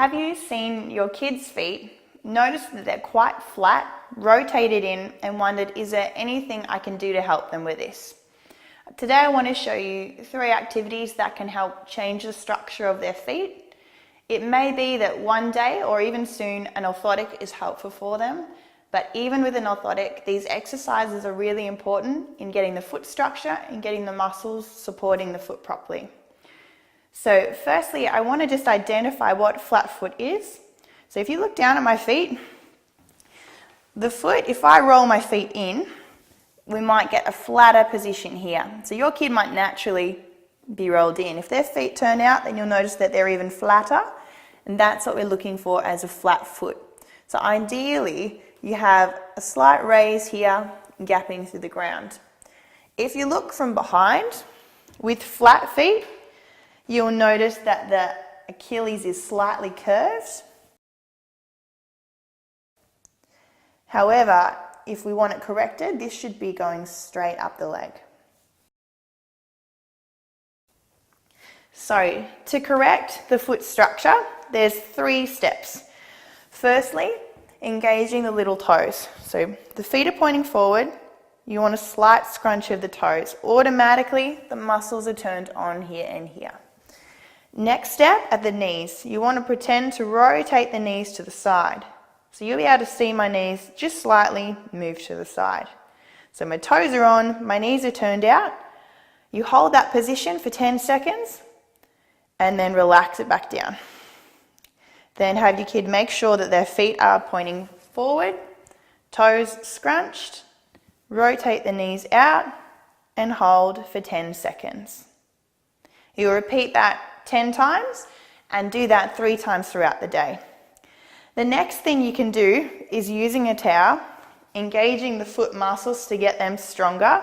Have you seen your kids' feet? Noticed that they're quite flat, rotated in, and wondered, is there anything I can do to help them with this? Today I want to show you 3 activities that can help change the structure of their feet. It may be that one day or even soon an orthotic is helpful for them, but even with an orthotic, these exercises are really important in getting the foot structure and getting the muscles supporting the foot properly. So firstly, I want to just identify what flat foot is. So if you look down at my feet, the foot, if I roll my feet in, we might get a flatter position here. So your kid might naturally be rolled in. If their feet turn out, then you'll notice that they're even flatter, and that's what we're looking for as a flat foot. So ideally, you have a slight raise here, gapping through the ground. If you look from behind, with flat feet, you'll notice that the Achilles is slightly curved. However, if we want it corrected, this should be going straight up the leg. So, to correct the foot structure, there's 3 steps. Firstly, engaging the little toes. So the feet are pointing forward, you want a slight scrunch of the toes. Automatically, the muscles are turned on here and here. Next step, at the knees. You want to pretend to rotate the knees to the side. So you'll be able to see my knees just slightly move to the side. So my toes are on, my knees are turned out. You hold that position for 10 seconds and then relax it back down. Then have your kid make sure that their feet are pointing forward, toes scrunched, rotate the knees out and hold for 10 seconds. You'll repeat that 10 times and do that 3 times throughout the day. The next thing you can do is using a towel, engaging the foot muscles to get them stronger.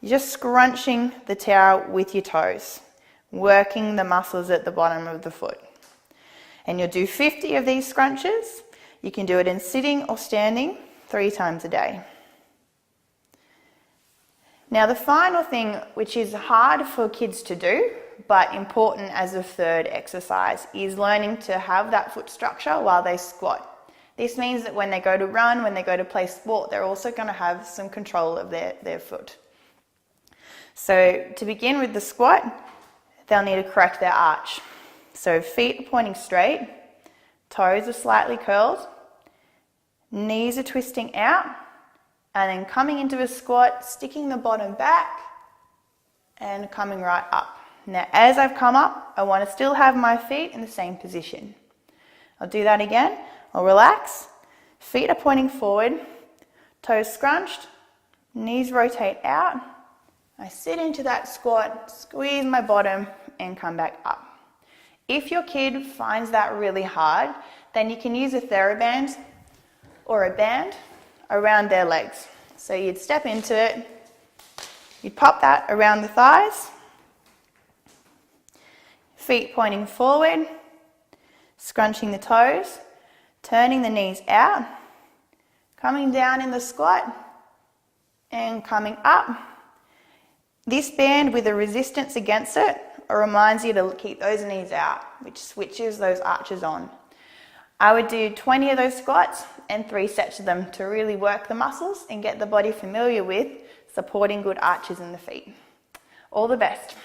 You're just scrunching the towel with your toes, working the muscles at the bottom of the foot. And you'll do 50 of these scrunches. You can do it in sitting or standing 3 times a day. Now the final thing, which is hard for kids to do, but important as a 3rd exercise, is learning to have that foot structure while they squat. This means that when they go to run, when they go to play sport, they're also going to have some control of their foot. So to begin with the squat, they'll need to correct their arch. So feet are pointing straight, toes are slightly curled, knees are twisting out, and then coming into a squat, sticking the bottom back and coming right up. Now as I've come up, I want to still have my feet in the same position. I'll do that again. I'll relax, feet are pointing forward, toes scrunched, knees rotate out. I sit into that squat, squeeze my bottom and come back up. If your kid finds that really hard, then you can use a TheraBand or a band around their legs. So you'd step into it, you'd pop that around the thighs, feet pointing forward, scrunching the toes, turning the knees out, coming down in the squat and coming up. This band with a resistance against it reminds you to keep those knees out, which switches those arches on. I would do 20 of those squats and 3 sets of them to really work the muscles and get the body familiar with supporting good arches in the feet. All the best.